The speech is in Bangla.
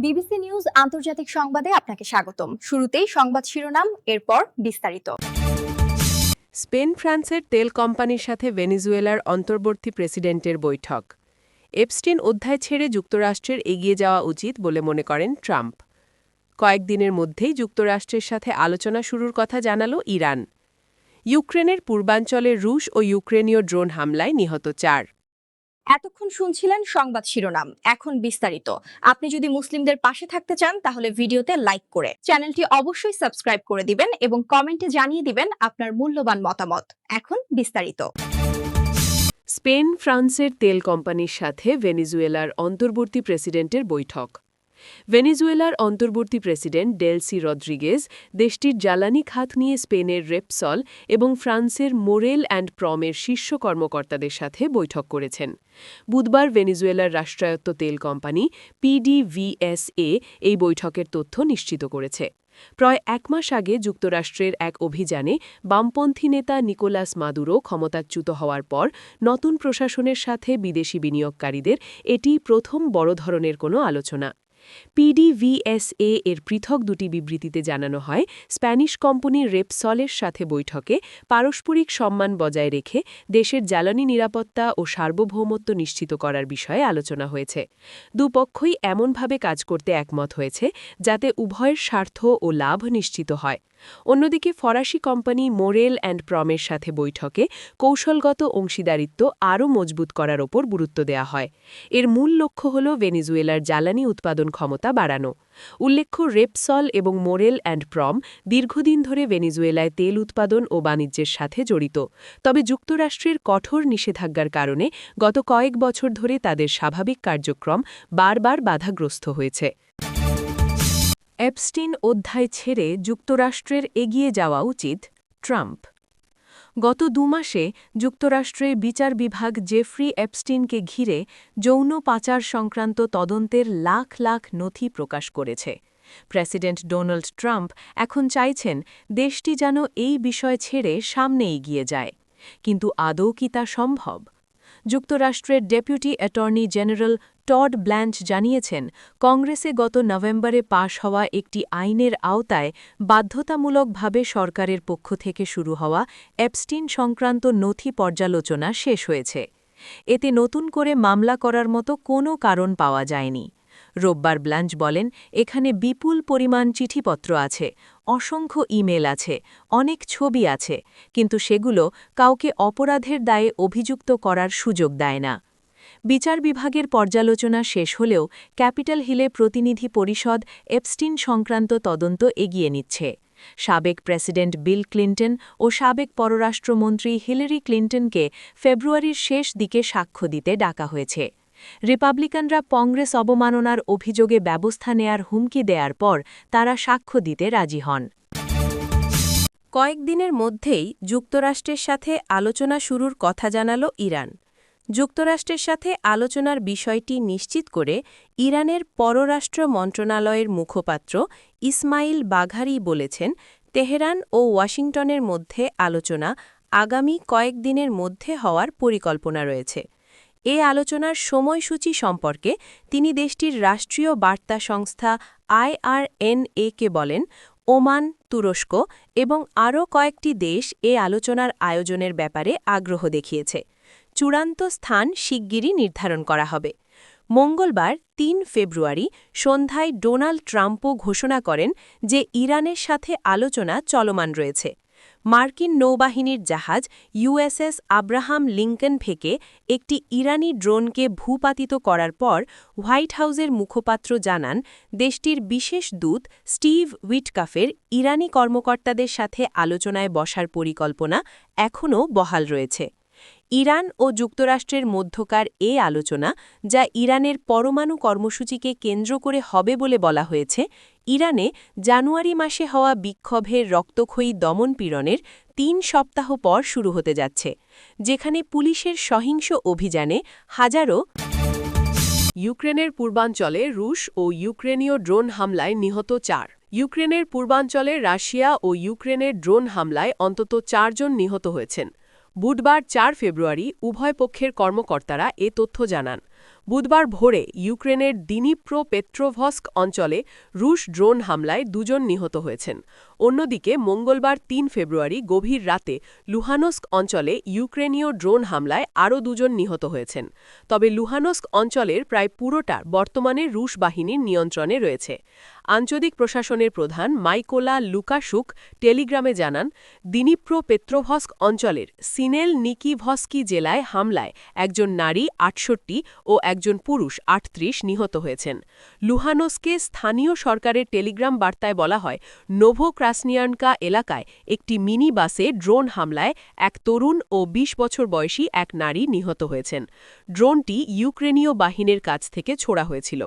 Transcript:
বিবিসি নিউজ আন্তর্জাতিক সংবাদে আপনাকে স্বাগতম। শুরুতেই সংবাদ শিরোনাম, এরপর বিস্তারিত। স্পেন ফ্রান্সের তেল কোম্পানির সাথে ভেনেজুয়েলার অন্তর্বর্তী প্রেসিডেন্টের বৈঠক। এপস্টিন অধ্যায় ছেড়ে যুক্তরাষ্ট্রের এগিয়ে যাওয়া উচিত বলে মনে করেন ট্রাম্প। কয়েকদিনের মধ্যেই যুক্তরাষ্ট্রের সাথে আলোচনা শুরুর কথা জানাল ইরান। ইউক্রেনের পূর্বাঞ্চলে রুশ ও ইউক্রেনীয় ড্রোন হামলায় নিহত 4। এতক্ষণ শুনছিলেন সংবাদ শিরোনাম, এখন বিস্তারিত। আপনি যদি মুসলিমদের পাশে থাকতে চান তাহলে ভিডিওতে লাইক করে চ্যানেলটি অবশ্যই সাবস্ক্রাইব করে দিবেন এবং কমেন্টে জানিয়ে দিবেন আপনার মূল্যবান মতামত। এখন বিস্তারিত। স্পেন ফ্রান্সের তেল কোম্পানির সাথে ভেনেজুয়েলার অন্তর্বর্তী প্রেসিডেন্টের বৈঠক। ভেনেজুয়েলার অন্তর্বর্তী প্রেসিডেন্ট ডেলসি রদ্রিগেজ দেশটির জ্বালানি খাত নিয়ে স্পেনের রেপসল এবং ফ্রান্সের মোরেল অ্যান্ড প্রমের শীর্ষ কর্মকর্তাদের সাথে বৈঠক করেছেন। বুধবার ভেনেজুয়েলার রাষ্ট্রায়ত্ত তেল কোম্পানি পিডিভিএসএ এই বৈঠকের তথ্য নিশ্চিত করেছে। প্রায় এক মাস আগে যুক্তরাষ্ট্রের এক অভিযানে বামপন্থী নেতা নিকোলাস মাদুরো ক্ষমতাচ্যুত হওয়ার পর নতুন প্রশাসনের সাথে বিদেশি বিনিয়োগকারীদের এটি প্রথম বড় ধরনের কোনো আলোচনা। পিডিভিএসএ এর পৃথক দুটি বিবৃতিতে জানানো হয়, স্প্যানিশ কোম্পানি রেপসলের সাথে বৈঠকে পারস্পরিক সম্মান বজায় রেখে দেশের জ্বালানি নিরাপত্তা ও সার্বভৌমত্ব নিশ্চিত করার বিষয়ে আলোচনা হয়েছে। দুপক্ষই এমনভাবে কাজ করতে একমত হয়েছে যাতে উভয়ের স্বার্থ ও লাভ নিশ্চিত হয়। অন্যদিকে ফরাসি কোম্পানি মোরেল অ্যান্ড প্রমের সাথে বৈঠকে কৌশলগত অংশীদারিত্ব আরও মজবুত করার ওপর গুরুত্ব দেওয়া হয়। এর মূল লক্ষ্য হল ভেনেজুয়েলার জ্বালানি উৎপাদন ক্ষমতা বাড়ানো। উল্লেখ্য, রেপসল এবং মোরেল অ্যান্ড প্রম দীর্ঘদিন ধরে ভেনেজুয়েলায় তেল উৎপাদন ও বাণিজ্যের সাথে জড়িত, তবে যুক্তরাষ্ট্রের কঠোর নিষেধাজ্ঞার কারণে গত কয়েক বছর ধরে তাদের স্বাভাবিক কার্যক্রম বারবার বাধাগ্রস্ত হয়েছে। এপস্টিন অধ্যায় ছেড়ে যুক্তরাষ্ট্রের এগিয়ে যাওয়া উচিত ট্রাম্প। গত 2 মাসে যুক্তরাষ্ট্রের বিচার বিভাগ জেফ্রি এপস্টিনকে ঘিরে যৌন পাচার সংক্রান্ত তদন্তের লাখ লাখ নথি প্রকাশ করেছে। প্রেসিডেন্ট ডোনাল্ড ট্রাম্প এখন চাইছেন দেশটি যেন এই বিষয় ছেড়ে সামনে এগিয়ে যায়। কিন্তু আদৌ কি তা সম্ভব? যুক্তরাষ্ট্রের deputy attorney general Todd Blanche জানিয়েছেন, কংগ্রেসে গত নভেম্বরে পাশ হওয়া একটি আইনের আওতায় বাধ্যতামূলকভাবে সরকারের পক্ষ থেকে শুরু হওয়া এপস্টিন সংক্রান্ত নথি পর্যালোচনা শেষ হয়েছে। এতে নতুন করে মামলা করার মতো কোনো কারণ পাওয়া যায়নি। রোববার ব্ল্যাঞ্চ বলেন, এখানে বিপুল পরিমাণ চিঠিপত্র আছে, অসংখ্য ইমেল আছে, অনেক ছবি আছে, কিন্তু সেগুলো কাউকে অপরাধের দায়ে অভিযুক্ত করার সুযোগ দেয় না। বিচার বিভাগের পর্যালোচনা শেষ হলেও ক্যাপিটাল হিলে প্রতিনিধি পরিষদ এপস্টিন সংক্রান্ত তদন্ত এগিয়ে নিচ্ছে। সাবেক প্রেসিডেন্ট বিল ক্লিন্টন ও সাবেক পররাষ্ট্রমন্ত্রী হিলারি ক্লিন্টনকে ফেব্রুয়ারির শেষ দিকে সাক্ষ্য দিতে ডাকা হয়েছে। রিপাবলিকানরা কংগ্রেস অবমাননার অভিযোগে ব্যবস্থা নেয়ার হুমকি দেওয়ার পর তারা সাক্ষ্য দিতে রাজি হন। কয়েকদিনের মধ্যেই যুক্তরাষ্ট্রের সাথে আলোচনা শুরুর কথা জানাল ইরান। যুক্তরাষ্ট্রের সাথে আলোচনার বিষয়টি নিশ্চিত করে ইরানের পররাষ্ট্র মন্ত্রণালয়ের মুখপাত্র ইসমাইল বাঘারি বলেছেন, তেহরান ও ওয়াশিংটনের মধ্যে আলোচনা আগামী কয়েকদিনের মধ্যে হওয়ার পরিকল্পনা রয়েছে। এ আলোচনার সময়সূচি সম্পর্কে তিনি দেশটির রাষ্ট্রীয় বার্তা সংস্থা IRNA-কে বলেন, ওমান, তুরস্ক এবং আরও কয়েকটি দেশ এ আলোচনার আয়োজনের ব্যাপারে আগ্রহ দেখিয়েছে। চূড়ান্ত স্থান শিগগিরই নির্ধারণ করা হবে। মঙ্গলবার 3 ফেব্রুয়ারি সন্ধ্যায় ডোনাল্ড ট্রাম্পও ঘোষণা করেন যে ইরানের সাথে আলোচনা চলমান রয়েছে। মার্কিন নৌবাহিনীর জাহাজ USS আব্রাহাম লিঙ্কন থেকে একটি ইরানি ড্রোনকে ভূপাতিত করার পর হোয়াইট হাউসের মুখপাত্র জানান, দেশটির বিশেষ দূত স্টিভ উইটকাফের ইরানি কর্মকর্তাদের সাথে আলোচনায় বসার পরিকল্পনা এখনও বহাল রয়েছে। ইরান ও যুক্তরাষ্ট্রের মধ্যকার এ আলোচনা, যা ইরানের পরমাণু কর্মসূচিকে কেন্দ্র করে হবে বলে বলা হয়েছে, ইরানে জানুয়ারি মাসে হওয়া বিক্ষোভের রক্তক্ষয়ী দমনপীড়নের 3 সপ্তাহ পর শুরু হতে যাচ্ছে, যেখানে পুলিশের সহিংস অভিযানে হাজারো। ইউক্রেনের পূর্বাঞ্চলে রুশ ও ইউক্রেনীয় ড্রোন হামলায় নিহত 4। ইউক্রেনের পূর্বাঞ্চলে রাশিয়া ও ইউক্রেনের ড্রোন হামলায় অন্তত 4 জন নিহত হয়েছেন। বুধবার 4 ফেব্রুয়ারি উভয় পক্ষের কর্মকর্তারা এ তথ্য জানান। বুধবার ভোরে ইউক্রেনের দিনিপ্রো পেট্রোভস্ক অঞ্চলে রুশ ড্রোন হামলায় 2 জন নিহত হয়েছেন। অন্যদিকে মঙ্গলবার 3 ফেব্রুয়ারি গভীর রাতে লুহানস্ক অঞ্চলে ইউক্রেনীয় ড্রোন হামলায় আরও 2 জন নিহত হয়েছেন। তবে লুহানস্ক অঞ্চলের প্রায় পুরোটা বর্তমানে রুশ বাহিনীর নিয়ন্ত্রণে রয়েছে। আঞ্চলিক প্রশাসনের প্রধান মাইকোলা লুকাশুক টেলিগ্রামে জানান, দিনিপ্রো পেট্রোভস্ক অঞ্চলের সিনেল নিকিভস্কি জেলায় হামলায় একজন নারী 68 ও একজন পুরুষ 38 নিহত হয়েছেন। লুহানস্কে স্থানীয় সরকারের টেলিগ্রাম বার্তায় বলা হয়, নোভোক্রাসনিয়ানকা এলাকায় একটি মিনি বাসে ড্রোন হামলায় এক তরুণ ও 20 বছর বয়সী এক নারী নিহত হয়েছেন। ড্রোনটি ইউক্রেনীয় বাহিনীর কাছ থেকে ছোড়া হয়েছিল।